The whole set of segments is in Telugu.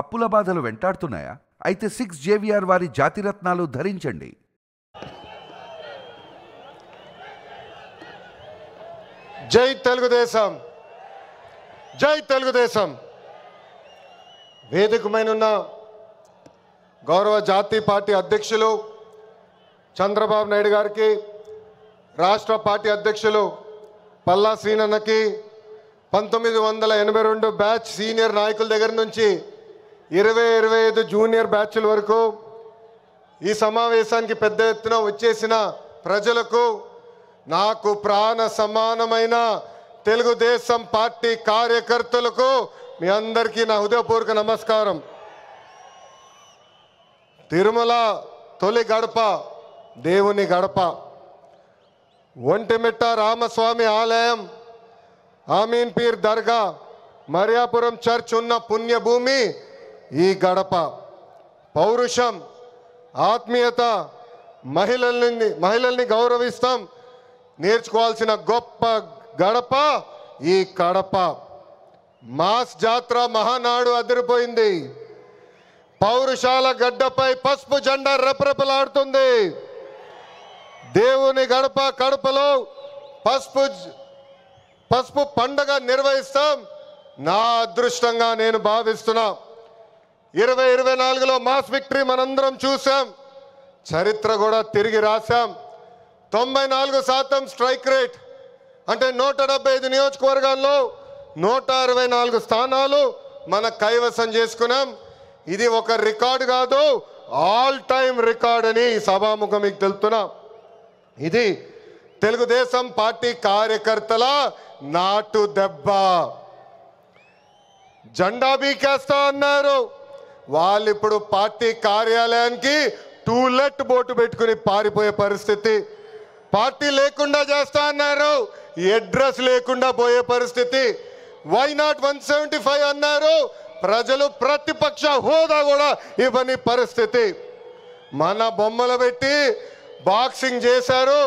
అప్పుల బాధలు వెంటాడుతున్నాయా? అయితే 6 జేవిఆర్ వారి జాతిరత్నాలు ధరించండి. జై తెలుగుదేశం, జై తెలుగుదేశం. వేదికమైనున్న గౌరవ జాతీయ పార్టీ అధ్యక్షులు చంద్రబాబు నాయుడు గారికి, రాష్ట్ర పార్టీ అధ్యక్షులు పల్లా శ్రీనన్నకి, 1982 బ్యాచ్ సీనియర్ నాయకుల దగ్గర నుంచి 20-25 జూనియర్ బ్యాచ్ల వరకు ఈ సమావేశానికి పెద్ద ఎత్తున వచ్చేసిన ప్రజలకు, నాకు ప్రాణ సమానమైన తెలుగుదేశం పార్టీ కార్యకర్తలకు మీ అందరికీ నా హృదయపూర్వక నమస్కారం. తిరుమల తొలి గడప దేవుని గడప, ఒంటిమిట్ట రామస్వామి ఆలయం, ఆమీన్ పీర్ దర్గా, మరియాపురం చర్చ్ ఉన్న పుణ్యభూమి ఈ గడప. పౌరుషం, ఆత్మీయత, మహిళల్ని గౌరవిస్తాం నేర్చుకోవాల్సిన గొప్ప గడప ఈ కడప. మాస్ జాత్ర మహానాడు అదిరిపోయింది. పౌరుషాల గడ్డపై పసుపు జెండా రెపరెపలాడుతుంది. దేవుని గడప కడపలో పసుపు పండగ నిర్వహిస్తాం. నా అదృష్టంగా నేను భావిస్తున్నా. 2024లో మాస్ విక్టరీ మనందరం చూసాం, చరిత్ర కూడా తిరిగి రాశాం. 94% స్ట్రైక్ రేట్, అంటే 175 నియోజకవర్గాల్లో 164 స్థానాలు మన కైవసం చేసుకున్నాం. ఇది ఒక రికార్డు కాదు, ఆల్ టైమ్ రికార్డ్ అని సభాముఖం మీకు తెలుపుతున్నా. ఇది తెలుగుదేశం పార్టీ కార్యకర్తల నాటు దెబ్బ. జెండా బీకేస్తా అన్నారు, వాళ్ళు ఇప్పుడు పార్టీ కార్యాలయానికి టూలెట్ బోటు పెట్టుకుని పారిపోయే పరిస్థితి. పార్టీ లేకుండా చేస్తా అన్నారు, అడ్రస్ లేకుండా పోయే పరిస్థితి. వై నాట్ 175 అన్నారు, ప్రజలు ప్రతిపక్ష హోదా కూడా ఇవ్వని పరిస్థితి. మన బొమ్మలు పెట్టి బాక్సింగ్ చేశారు,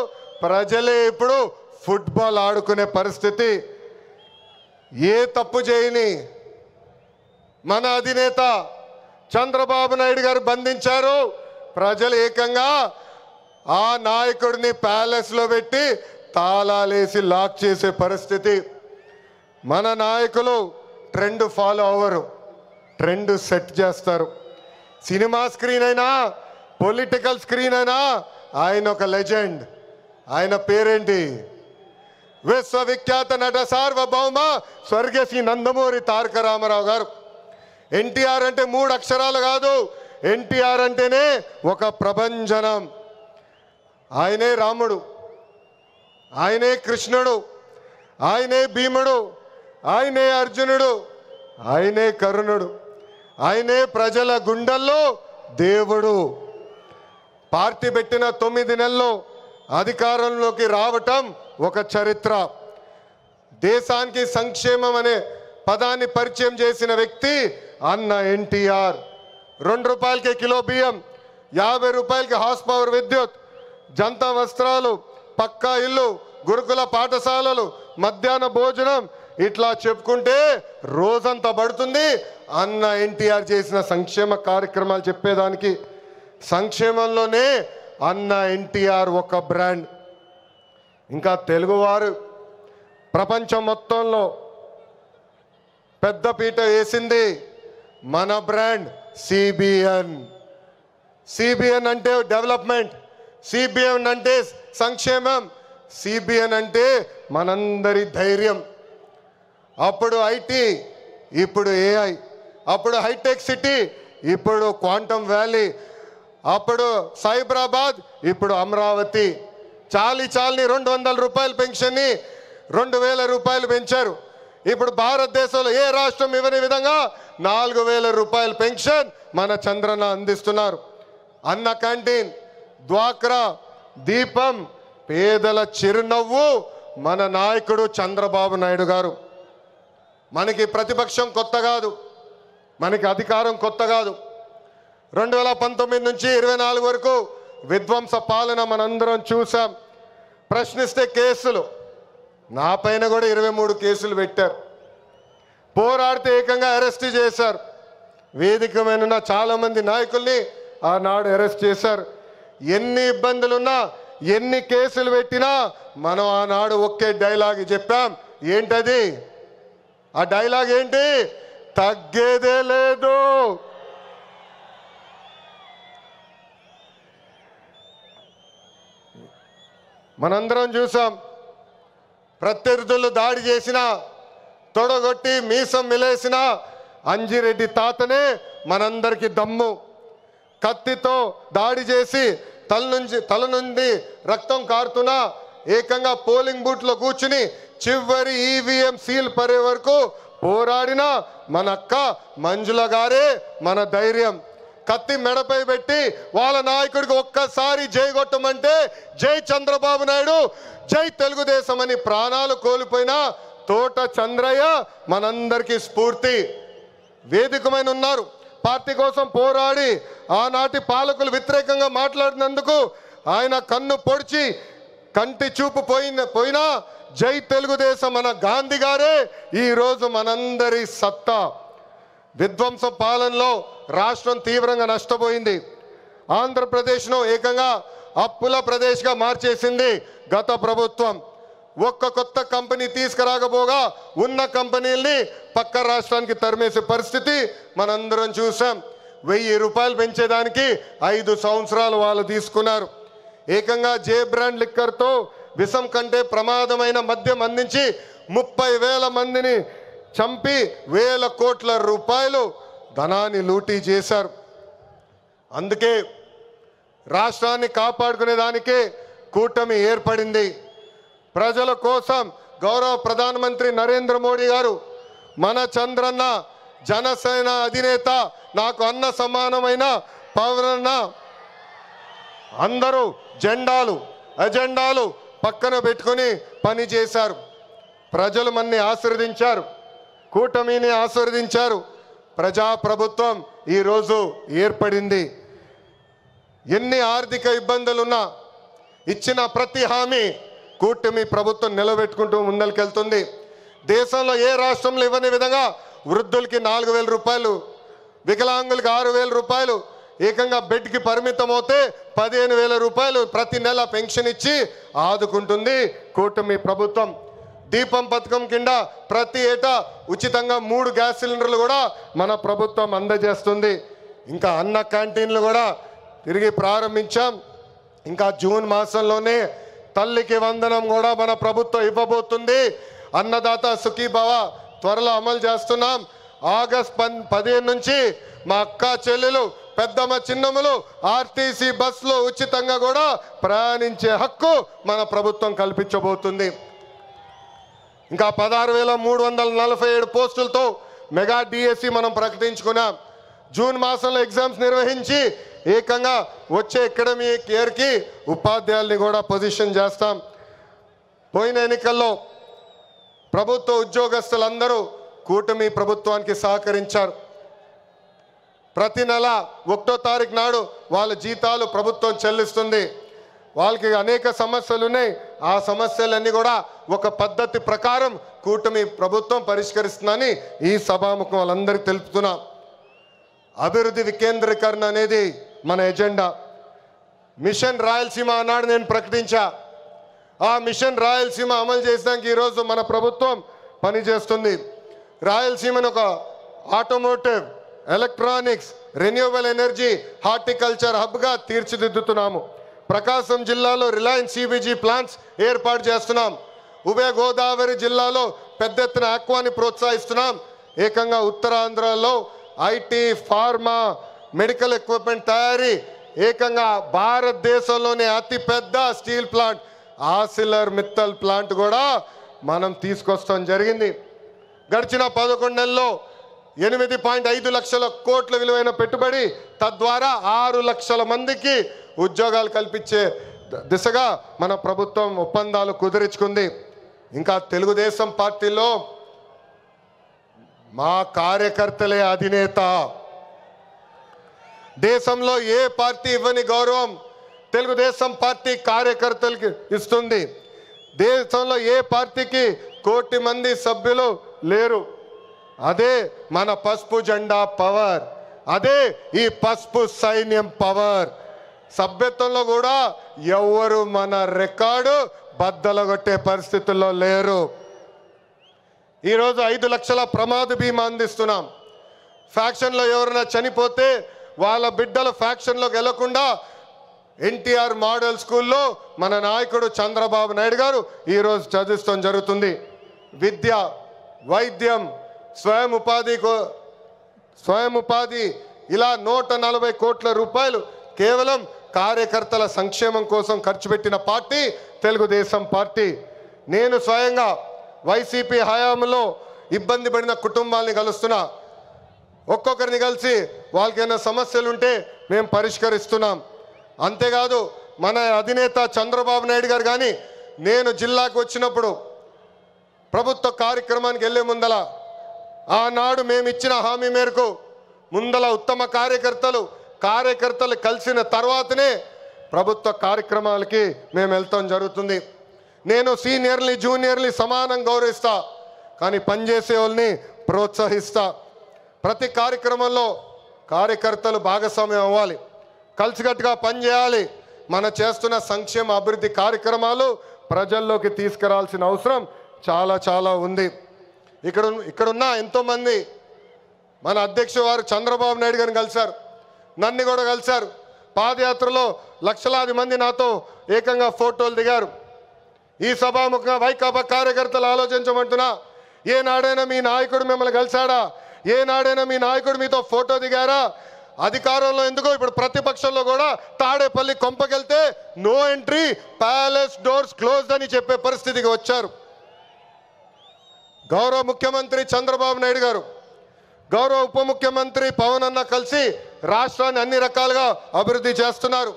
ప్రజలే ఇప్పుడు ఫుట్బాల్ ఆడుకునే పరిస్థితి. ఏ తప్పు చేయని మన అధినేత చంద్రబాబు నాయుడు గారు బంధించారు. ప్రజలు ఏకంగా ఆ నాయకుడిని ప్యాలెస్లో పెట్టి తాళాలేసి లాక్ చేసే పరిస్థితి. మన నాయకులు ట్రెండ్ ఫాలో అవ్వరు, ట్రెండ్ సెట్ చేస్తారు. సినిమా స్క్రీన్ అయినా, పొలిటికల్ స్క్రీన్ అయినా ఆయన ఒక లెజెండ్. ఆయన పేరేంటి? విశ్వవిఖ్యాత నట సార్వభౌమ స్వర్గశ్రీ నందమూరి తారక రామారావు గారు. ఎన్టీఆర్ అంటే 3 అక్షరాలు కాదు, ఎన్టీఆర్ అంటేనే ఒక ప్రభంజనం. ఆయనే రాముడు, ఆయనే కృష్ణుడు, ఆయనే భీముడు, ఆయనే అర్జునుడు, ఆయనే కరుణుడు, ఆయనే ప్రజల గుండెల్లో దేవుడు. పార్టీ పెట్టిన 9 నెలల్లో అధికారంలోకి రావటం ఒక చరిత్ర. దేశానికి సంక్షేమం అనే పదాన్ని పరిచయం చేసిన వ్యక్తి అన్న ఎన్టీఆర్. 2 రూపాయలకి కిలో బియ్యం, 50 రూపాయలకి హార్స్ పవర్ విద్యుత్, జంతా వస్త్రాలు, పక్కా ఇల్లు, గురుకుల పాఠశాలలు, మధ్యాహ్న భోజనం, ఇట్లా చెప్పుకుంటే రోజంతా పడుతుంది. అన్న ఎన్టీఆర్ చేసిన సంక్షేమ కార్యక్రమాలు చెప్పేదానికి. సంక్షేమంలోనే అన్న ఎన్టీఆర్ ఒక బ్రాండ్. ఇంకా తెలుగువారు ప్రపంచం మొత్తంలో పెద్దపీట వేసింది మన బ్రాండ్ సిబిఎన్. సిబిఎన్ అంటే డెవలప్మెంట్, సిబిఎన్ అంటే సంక్షేమం, సిబిఎన్ అంటే మనందరి ధైర్యం. అప్పుడు ఐటీ, ఇప్పుడు ఏఐ, అప్పుడు హైటెక్ సిటీ, ఇప్పుడు క్వాంటమ్ వ్యాలీ, అప్పుడు సైబరాబాద్, ఇప్పుడు అమరావతి. చాలని 200 రూపాయల పెన్షన్ని 2000 రూపాయలు పెంచారు. ఇప్పుడు భారతదేశంలో ఏ రాష్ట్రం ఇవ్వని విధంగా 4000 రూపాయల పెన్షన్ మన చంద్రన్న అందిస్తున్నారు. అన్న క్యాంటీన్, డ్వాక్రా, దీపం, పేదల చిరునవ్వు మన నాయకుడు చంద్రబాబు నాయుడు గారు. మనకి ప్రతిపక్షం కొత్త కాదు, మనకి అధికారం కొత్త కాదు. 2019 నుంచి 24 వరకు విధ్వంస పాలన మనందరం చూసాం. ప్రశ్నిస్తే కేసులు, నా పైన కూడా 23 కేసులు పెట్టారు. పోరాడితే ఏకంగా అరెస్ట్ చేశారు. వేదిక మీద ఉన్న చాలామంది నాయకుల్ని ఆనాడు అరెస్ట్ చేశారు. ఎన్ని ఇబ్బందులున్నా, ఎన్ని కేసులు పెట్టినా మనం ఆనాడు ఒకే డైలాగ్ చెప్పాం. ఏంటది? ఆ డైలాగ్ ఏంటి? తగ్గేదే లేదు. మనందరం చూసాం, ప్రత్యర్థులు దాడి చేసినా, తొడగొట్టి మీసం మిలేసిన అంజిరెడ్డి తాతనే మనందరికీ దమ్ము. కత్తితో దాడి చేసి తల నుండి రక్తం కారుతున్నా ఏకంగా పోలింగ్ బూత్లో కూర్చుని చివరి ఈవీఎం సీల్ పడే వరకు పోరాడిన మన అక్క మంజుల గారే మన ధైర్యం. కత్తి మెడపై పెట్టి వాళ్ళ నాయకుడికి ఒక్కసారి జై కొట్టమంటే జై చంద్రబాబు నాయుడు, జై తెలుగుదేశం అని ప్రాణాలు కోల్పోయిన తోట చంద్రయ్య మనందరికీ స్ఫూర్తి. వేదికమైన ఉన్నారు. పార్టీ కోసం పోరాడి ఆనాటి పాలకులు వ్యతిరేకంగా మాట్లాడినందుకు ఆయన కన్ను పొడిచి కంటి చూపు పోయినా జై తెలుగుదేశం మన గాంధీ గారే ఈరోజు మనందరి సత్తా. విధ్వంస పాలనలో రాష్ట్రం తీవ్రంగా నష్టపోయింది. ఆంధ్రప్రదేశ్ను ఏకంగా అప్పుల ప్రదేశ్గా మార్చేసింది గత ప్రభుత్వం. ఒక్క కొత్త కంపెనీ తీసుకురాకపోగా ఉన్న కంపెనీల్ని పక్క రాష్ట్రానికి తరిమేసే పరిస్థితి మనందరం చూసాం. 1000 రూపాయలు పెంచేదానికి 5 సంవత్సరాలు వాళ్ళు తీసుకున్నారు. ఏకంగా జే బ్రాండ్ లిక్కర్తో విషం కంటే ప్రమాదమైన మద్యం అందించి 30,000 మందిని చంపి 1,000 కోట్ల రూపాయలు ధనాన్ని లూటీ చేశారు. అందుకే రాష్ట్రాన్ని కాపాడుకునేదానికే కూటమి ఏర్పడింది. ప్రజల కోసం గౌరవ ప్రధానమంత్రి నరేంద్ర మోడీ గారు మన చంద్రన్న జనసేన అధినేత, నాకు అన్న సమానమైన పవనన్న, అందరూ ఎజెండాలు పక్కన పెట్టుకొని పని చేశారు. ప్రజలు మన్ని ఆశీర్వదించారు, కూటమిని ఆశీర్వదించారు. ప్రజాప్రభుత్వం ఈరోజు ఏర్పడింది. ఎన్ని ఆర్థిక ఇబ్బందులున్నా ఇచ్చిన ప్రతి హామీ కూటమి ప్రభుత్వం నిలబెట్టుకుంటూ ముందరికెళ్తుంది. దేశంలో ఏ రాష్ట్రంలో ఇవ్వని విధంగా వృద్ధులకి 4,000 రూపాయలు, వికలాంగులకి 6,000 రూపాయలు, ఏకంగా బెడ్కి పరిమితం అవుతే 15,000 రూపాయలు ప్రతి నెల పెన్షన్ ఇచ్చి ఆదుకుంటుంది కూటమి ప్రభుత్వం. దీపం పథకం కింద ప్రతి ఏటా ఉచితంగా 3 గ్యాస్ సిలిండర్లు కూడా మన ప్రభుత్వం అందజేస్తుంది. ఇంకా అన్న క్యాంటీన్లు కూడా తిరిగి ప్రారంభించాం. ఇంకా జూన్ మాసంలోనే తల్లికి వందనం కూడా మన ప్రభుత్వం ఇవ్వబోతుంది. అన్నదాత సుఖీభవ త్వరలో అమలు చేస్తున్నాం. ఆగస్ట్ 15 నుంచి మా అక్క చెల్లెలు, పెద్దమ్మ, చిన్నమ్మలు ఆర్టీసీ బస్సులో ఉచితంగా కూడా ప్రయాణించే హక్కు మన ప్రభుత్వం కల్పించబోతుంది. ఇంకా 16,347 పోస్టులతో మెగా డిఎస్సి మనం ప్రకటించుకున్నాం. జూన్ మాసంలో ఎగ్జామ్స్ నిర్వహించి ఏకంగా వచ్చే అకాడమిక్ ఇయర్కి ఉపాధ్యాయుల్ని కూడా పొజిషన్ చేస్తాం. పోయిన ఎన్నికల్లో ప్రభుత్వ ఉద్యోగస్తులందరూ కూటమి ప్రభుత్వానికి సహకరించారు. ప్రతి నెల 1వ తారీఖు నాడు వాళ్ళ జీతాలు ప్రభుత్వం చెల్లిస్తుంది. వాళ్ళకి అనేక సమస్యలు ఉన్నాయి. ఆ సమస్యలన్నీ కూడా ఒక పద్ధతి ప్రకారం కూటమి ప్రభుత్వం పరిష్కరిస్తుందని ఈ సభాముఖం వాళ్ళందరికీ తెలుపుతున్నాం. అభివృద్ధి వికేంద్రీకరణ అనేది మన ఎజెండా. మిషన్ రాయలసీమ అన్నాడు నేను ప్రకటించా. ఆ మిషన్ రాయలసీమ అమలు చేసడానికి ఈరోజు మన ప్రభుత్వం పనిచేస్తుంది. రాయలసీమను ఒక automotive, electronics, renewable energy, horticulture హబ్గా తీర్చిదిద్దుతున్నాము. ప్రకాశం జిల్లాలో రిలయన్స్ సిబిజీ ప్లాంట్స్ ఏర్పాటు చేస్తున్నాం. ఉభయ గోదావరి జిల్లాలో పెద్ద ఎత్తున ఆక్వాని ప్రోత్సహిస్తున్నాం. ఏకంగా ఉత్తరాంధ్రలో ఐటీ, ఫార్మా, మెడికల్ ఎక్విప్మెంట్ తయారీ, ఏకంగా భారతదేశంలోనే అతిపెద్ద స్టీల్ ప్లాంట్ ఆసిలర్ మిత్తల్ ప్లాంట్ కూడా మనం తీసుకొస్తాం జరిగింది. గడిచిన 11 నెలల్లో 8.5 లక్షల కోట్ల విలువైన పెట్టుబడి, తద్వారా 6 లక్షల మందికి ఉద్యోగాలు కల్పించే దిశగా మన ప్రభుత్వం ఒప్పందాలు కుదిరించుకుంది. ఇంకా తెలుగుదేశం పార్టీలో మా కార్యకర్తలే అధినేత. దేశంలో ఏ పార్టీ ఇవ్వని గౌరవం తెలుగుదేశం పార్టీ కార్యకర్తలకి ఇస్తుంది. దేశంలో ఏ పార్టీకి 1 కోటి మంది సభ్యులు లేరు. అదే మన పసుపు జెండా పవర్. అదే ఈ పసుపు సైన్యం పవర్. సభ్యత్వంలో కూడా ఎవరు మన రికార్డు బద్దలగొట్టే పరిస్థితుల్లో లేరు. ఈరోజు 5 లక్షల ప్రమాద బీమా అందిస్తున్నాం. ఫ్యాక్షన్లో ఎవరైనా చనిపోతే వాళ్ళ బిడ్డలు ఫ్యాక్షన్లోకి వెళ్లకుండా ఎన్టీఆర్ మోడల్ స్కూల్లో మన నాయకుడు చంద్రబాబు నాయుడు గారు ఈరోజు చదివిస్తాం జరుగుతుంది. విద్య, వైద్యం, స్వయం ఉపాధి ఇలా 140 కోట్ల రూపాయలు కేవలం కార్యకర్తల సంక్షేమం కోసం ఖర్చు పెట్టిన పార్టీ తెలుగుదేశం పార్టీ. నేను స్వయంగా వైసీపీ హయాంలో ఇబ్బంది పడిన కుటుంబాలని కలుస్తున్నా. ఒక్కొక్కరిని కలిసి వాళ్ళకి ఏమైనా సమస్యలు ఉంటే మేము పరిష్కరిస్తున్నాం. అంతేకాదు మన అధినేత చంద్రబాబు నాయుడు గారు కానీ నేను జిల్లాకు వచ్చినప్పుడు ప్రభుత్వ కార్యక్రమానికి వెళ్ళే ముందల ఆనాడు మేము ఇచ్చిన హామీ మేరకు ముందల ఉత్తమ కార్యకర్తలు కలిసిన తర్వాతనే ప్రభుత్వ కార్యక్రమాలకి మేము వెళ్తాం జరుగుతుంది. నేను సీనియర్ని జూనియర్ని సమానం గౌరవిస్తా, కానీ పనిచేసే వాళ్ళని ప్రోత్సహిస్తా. ప్రతి కార్యక్రమంలో కార్యకర్తలు భాగస్వామ్యం అవ్వాలి, కలిసికట్టుగా పనిచేయాలి. మన చేస్తున్న సంక్షేమ అభివృద్ధి కార్యక్రమాలు ప్రజల్లోకి తీసుకురావాల్సిన అవసరం చాలా చాలా ఉంది. ఇక్కడున్న ఎంతోమంది మన అధ్యక్షుడు వారు చంద్రబాబు నాయుడు గారిని కలిశారు, నన్ను కూడా కలిశారు. పాదయాత్రలో లక్షలాది మంది నాతో ఏకంగా ఫోటోలు దిగారు. ఈ సభాముఖంగా వైకాపా కార్యకర్తలు ఆలోచించమంటున్నా, ఏనాడైనా మీ నాయకుడు మిమ్మల్ని కలిశాడా? ఏనాడైనా మీ నాయకుడు మీతో ఫోటో దిగారా? అధికారంలో ఎందుకో ఇప్పుడు ప్రతిపక్షంలో కూడా తాడేపల్లి కొంపకెళ్తే no entry, palace doors closed అని చెప్పే పరిస్థితికి వచ్చారు. గౌరవ ముఖ్యమంత్రి చంద్రబాబు నాయుడు గారు, గౌరవ ఉప ముఖ్యమంత్రి పవన్ అన్న కలిసి రాష్ట్రాన్ని అన్ని రకాలుగా అభివృద్ధి చేస్తున్నారు.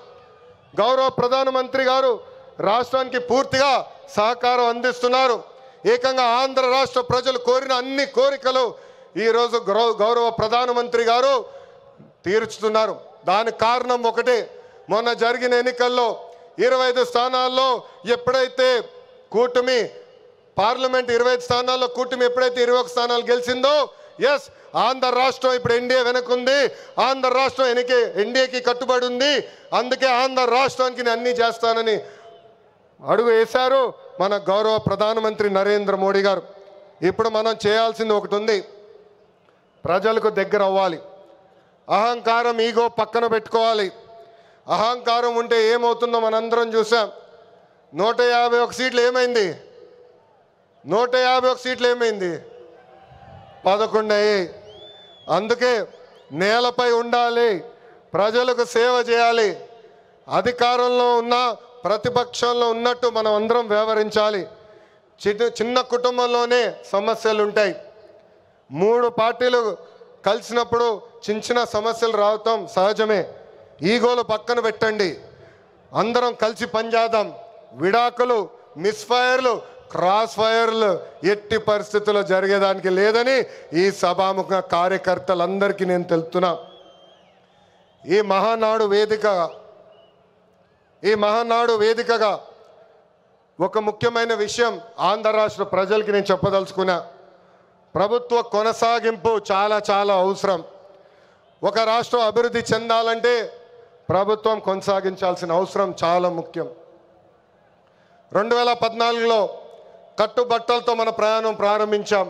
గౌరవ ప్రధానమంత్రి గారు రాష్ట్రానికి పూర్తిగా సహకారం అందిస్తున్నారు. ఏకంగా ఆంధ్ర రాష్ట్ర ప్రజలు కోరిన అన్ని కోరికలు ఈరోజు గౌరవ ప్రధానమంత్రి గారు తీర్చుతున్నారు. దానికి కారణం ఒకటే, మొన్న జరిగిన ఎన్నికల్లో 25 స్థానాల్లో ఎప్పుడైతే కూటమి పార్లమెంట్ 25 స్థానాల్లో కూటమి ఎప్పుడైతే 21 స్థానాలు గెలిచిందో, ఎస్ ఆంధ్ర రాష్ట్రం ఇప్పుడు ఎన్డీఏ వెనకుంది, ఆంధ్ర రాష్ట్రం ఎన్డీఏకి కట్టుబడి ఉంది. అందుకే ఆంధ్ర రాష్ట్రానికి నేను అన్నీ చేస్తానని అడుగు వేశారు మన గౌరవ ప్రధానమంత్రి నరేంద్ర మోడీ గారు. ఇప్పుడు మనం చేయాల్సింది ఒకటి ఉంది, ప్రజలకు దగ్గర అవ్వాలి. అహంకారం, ఈగో పక్కన పెట్టుకోవాలి. అహంకారం ఉంటే ఏమవుతుందో మనందరం చూసాం. 151 సీట్లు ఏమైంది? 151 సీట్లు ఏమైంది? 11 అయ్యాయి. అందుకే నేలపై ఉండాలి, ప్రజలకు సేవ చేయాలి. అధికారంలో ఉన్న ప్రతిపక్షంలో ఉన్నట్టు మనం అందరం వ్యవహరించాలి. చిన్న కుటుంబంలోనే సమస్యలు ఉంటాయి. 3 పార్టీలు కలిసినప్పుడు చిన్న సమస్యలు రావటం సహజమే. ఈగోలు పక్కన పెట్టండి, అందరం కలిసి పనిచేద్దాం. విడాకులు, మిస్ఫైర్లు, క్రాస్ ఫైర్లు ఎట్టి పరిస్థితుల్లో జరిగేదానికి లేదని ఈ సభాముఖ కార్యకర్తలందరికీ నేను తెలుపుతున్నా. ఈ మహానాడు వేదికగా ఒక ముఖ్యమైన విషయం ఆంధ్ర రాష్ట్ర ప్రజలకి నేను చెప్పదలుచుకున్నా. ప్రభుత్వ కొనసాగింపు చాలా చాలా అవసరం. ఒక రాష్ట్రం అభివృద్ధి చెందాలంటే ప్రభుత్వం కొనసాగించాల్సిన అవసరం చాలా ముఖ్యం. 2014లో కట్టుబట్టలతో మన ప్రయాణం ప్రారంభించాం.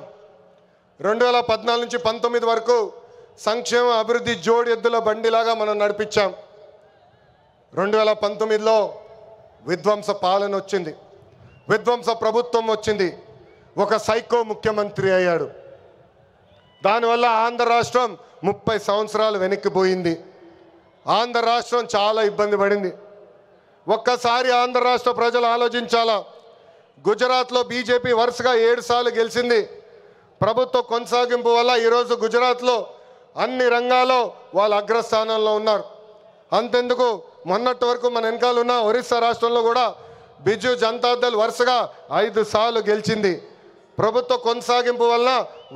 2014 నుంచి 19 వరకు సంక్షేమ అభివృద్ధి జోడి ఎద్దుల బండిలాగా మనం నడిపించాం. 2019లో విధ్వంస పాలన వచ్చింది, విధ్వంస ప్రభుత్వం వచ్చింది, ఒక సైకో ముఖ్యమంత్రి అయ్యాడు. దానివల్ల ఆంధ్ర రాష్ట్రం 30 సంవత్సరాలు వెనక్కిపోయింది. ఆంధ్ర రాష్ట్రం చాలా ఇబ్బంది పడింది. ఒక్కసారి ఆంధ్ర రాష్ట్ర ప్రజలు ఆలోచించాలా. గుజరాత్లో బీజేపీ వరుసగా 7 సార్లు గెలిచింది. ప్రభుత్వ కొనసాగింపు వల్ల ఈరోజు గుజరాత్లో అన్ని రంగాల్లో వాళ్ళు అగ్రస్థానంలో ఉన్నారు. అంతెందుకు, మొన్నటి వరకు మన వెనకాల ఉన్న ఒరిస్సా రాష్ట్రంలో కూడా బిజు జనతాదళ్ వరుసగా 5 సార్లు గెలిచింది. ప్రభుత్వ కొనసాగింపు వల్ల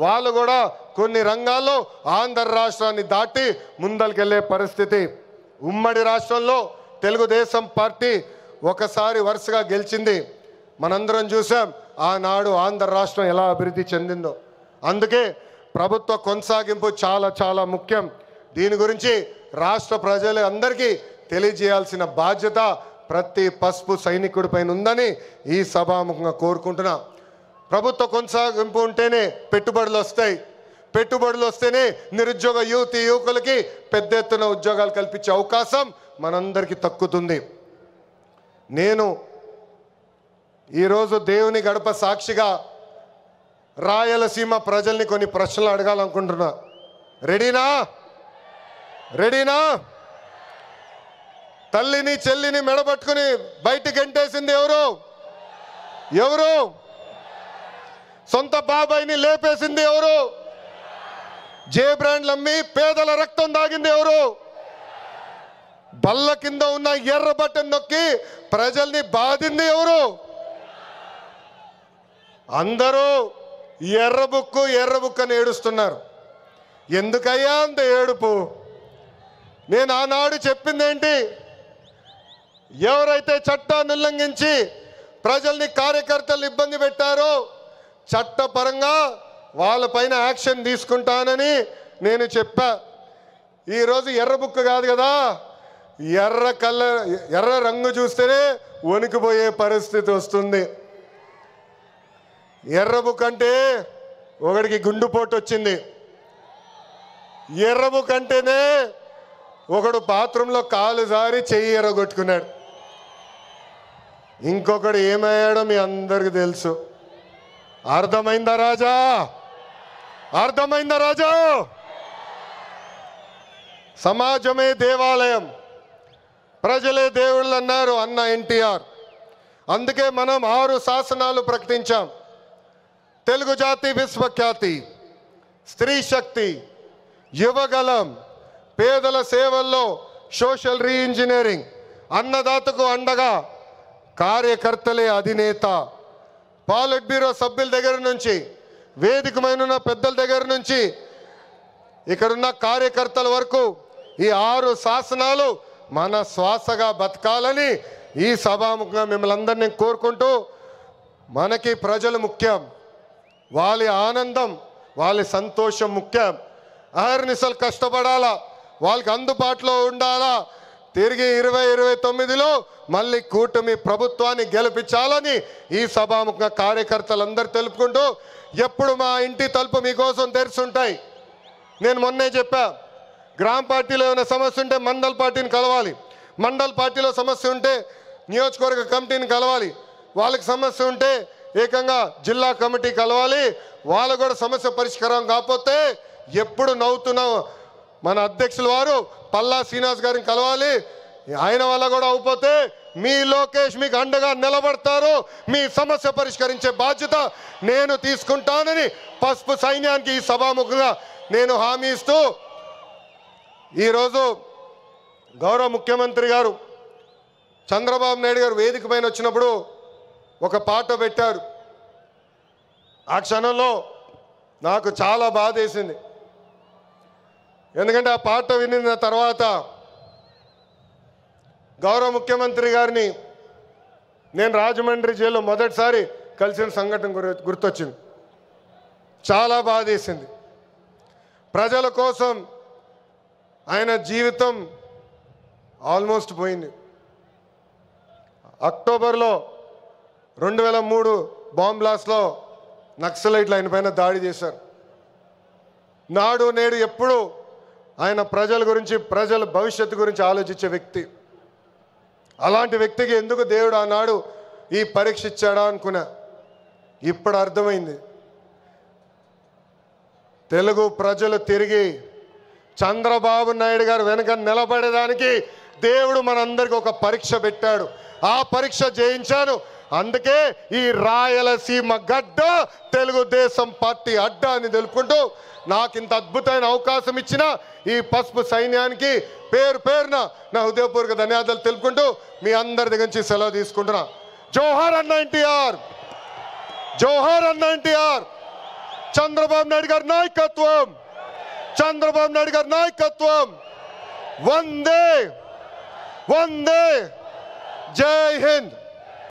వాళ్ళు కూడా కొన్ని రంగాల్లో ఆంధ్ర రాష్ట్రాన్ని దాటి ముందరికెళ్ళే పరిస్థితి. ఉమ్మడి రాష్ట్రంలో తెలుగుదేశం పార్టీ ఒకసారి వరుసగా గెలిచింది. మనందరం చూసాం ఆనాడు ఆంధ్ర రాష్ట్రం ఎలా అభివృద్ధి చెందిందో. అందుకే ప్రభుత్వ కొనసాగింపు చాలా చాలా ముఖ్యం. దీని గురించి రాష్ట్ర ప్రజలు అందరికీ తెలియజేయాల్సిన బాధ్యత ప్రతి పసుపు సైనికుడి పైన ఉందని ఈ సభాముఖంగా కోరుకుంటున్నా. ప్రభుత్వ కొనసాగింపు ఉంటేనే పెట్టుబడులు వస్తాయి, పెట్టుబడులు వస్తేనే నిరుద్యోగ యువకులకి పెద్ద ఎత్తున ఉద్యోగాలు కల్పించే అవకాశం మనందరికీ దక్కుతుంది. నేను ఈరోజు దేవుని గడప సాక్షిగా రాయలసీమ ప్రజల్ని కొన్ని ప్రశ్నలు అడగాలనుకుంటున్నా. రెడీనా? రెడీనా? తల్లిని చెల్లిని మెడబట్టుకుని బయటికి ఎంటేసింది ఎవరు? ఎవరు? సొంత బాబాయిని లేపేసింది ఎవరు? జే బ్రాండ్లు అమ్మి పేదల రక్తం దాగింది ఎవరు? బల్ల కింద ఉన్న ఎర్ర బటన్ నొక్కి ప్రజల్ని బాధింది ఎవరు? అందరూ ఎర్ర బుక్కు అని ఏడుస్తున్నారు. ఎందుకయ్యా అంత ఏడుపు? నేను ఆనాడు చెప్పింది ఏంటి? ఎవరైతే చట్టాన్ని ఉల్లంఘించి ప్రజల్ని కార్యకర్తలు ఇబ్బంది పెట్టారో చట్టపరంగా వాళ్ళపైన యాక్షన్ తీసుకుంటానని నేను చెప్పా. ఈరోజు ఎర్ర బుక్ కాదు కదా, ఎర్ర రంగు చూస్తేనే వణికిపోయే పరిస్థితి వస్తుంది. ఎర్ర బుక్ అంటే ఒకడికి గుండుపోటు వచ్చింది. ఎర్ర బుక్ అంటేనే ఒకడు బాత్రూంలో కాలు జారి చెయ్యి ఎర్రగొట్టుకున్నాడు. ఇంకొకడు ఏమయ్యాడో మీ అందరికి తెలుసు. అర్థమైందా రాజా? అర్థమైందా రాజా? సమాజమే దేవాలయం, ప్రజలే దేవుళ్ళు అన్నారు అన్న ఎన్టీఆర్. అందుకే మనం 6 శాసనాలు ప్రకటించాం. తెలుగు జాతి విశ్వఖ్యాతి, స్త్రీ శక్తి, యువగలం, పేదల సేవల్లో సోషల్ రీఇంజనీరింగ్, అన్నదాతకు అండగా కార్యకర్తలే అధినేత. పాలిట్ బ్యూరో సభ్యుల దగ్గర నుంచి, వేదికమైన పెద్దల దగ్గర నుంచి, ఇక్కడున్న కార్యకర్తల వరకు ఈ 6 శాసనాలు మన శ్వాసగా బతకాలని ఈ సభాముఖంగా మిమ్మల్ని అందరినీ కోరుకుంటూ, మనకి ప్రజలు ముఖ్యం, వాళ్ళ ఆనందం వాళ్ళ సంతోషం ముఖ్యం. అహర్నిశలు కష్టపడాలా, వాళ్ళకి అందుబాటులో ఉండాలా. తిరిగి 2029లో మళ్ళీ కూటమి ప్రభుత్వాన్ని గెలిపించాలని ఈ సభాముఖంగా కార్యకర్తలందరూ తెలుపుకుంటూ, ఎప్పుడు మా ఇంటి తలుపు మీకోసం తెరిచుంటాయి. నేను మొన్నే చెప్పా, గ్రామ పార్టీలో ఏమైనా సమస్య ఉంటే మండల్ పార్టీని కలవాలి, మండల్ పార్టీలో సమస్య ఉంటే నియోజకవర్గ కమిటీని కలవాలి, వాళ్ళకి సమస్య ఉంటే ఏకంగా జిల్లా కమిటీ కలవాలి. వాళ్ళు కూడా సమస్య పరిష్కారం కాకపోతే ఎప్పుడు నవ్వుతున్న మన అధ్యక్షుల వారు పల్లా శ్రీనివాస్ గారిని కలవాలి. ఆయన వల్ల కూడా అయిపోతే మీ లోకేష్ మీకు అండగా నిలబడతారు. మీ సమస్య పరిష్కరించే బాధ్యత నేను తీసుకుంటానని పసుపు సైన్యానికి ఈ సభాముఖంగా నేను హామీ ఇస్తూ, ఈరోజు గౌరవ ముఖ్యమంత్రి గారు చంద్రబాబు నాయుడు గారు వేదిక పైన వచ్చినప్పుడు ఒక పాట పెట్టారు. ఆ క్షణంలో నాకు చాలా బాధ వేసింది. ఎందుకంటే ఆ పాట వినిన తర్వాత గౌరవ ముఖ్యమంత్రి గారిని నేను రాజమండ్రి జైల్లో మొదటిసారి కలిసిన సంఘటన గుర్తొచ్చింది. చాలా బాధ వేసింది. ప్రజల కోసం ఆయన జీవితం ఆల్మోస్ట్ పోయింది. అక్టోబర్లో 2003 బాంబ్ బ్లాస్ట్లో నక్సలైట్లు ఆయన పైన దాడి చేశారు. నాడు నేడు ఎప్పుడు ఆయన ప్రజల గురించి, ప్రజల భవిష్యత్తు గురించి ఆలోచించే వ్యక్తి. అలాంటి వ్యక్తికి ఎందుకు దేవుడు ఆనాడు ఈ పరీక్ష ఇచ్చాడా అనుకున్నా. ఇప్పుడు అర్థమైంది. తెలుగు ప్రజలు తిరిగి చంద్రబాబు నాయుడు గారు వెనక నిలబడేదానికి దేవుడు మనందరికి ఒక పరీక్ష పెట్టాడు. ఆ పరీక్ష జయించాను. అందుకే ఈ రాయలసీమ గడ్డ తెలుగుదేశం పార్టీ అడ్డ అని తెలుపుకుంటూ, నాకు ఇంత అద్భుతమైన అవకాశం ఇచ్చిన ఈ పసుపు సైన్యానికి పేరు పేరున నా హృదయపూర్వక ధన్యవాదాలు తెలుపుకుంటూ మీ అందరి దగ్గర నుంచి సెలవు తీసుకుంటున్నా. జోహార్ అన్న ఎన్టీఆర్, జోహార్ అన్న ఎన్టీఆర్. చంద్రబాబు నాయుడు గారి నాయకత్వం, చంద్రబాబు నాయుడు గారి నాయకత్వం. వందే వందే, జై హింద్.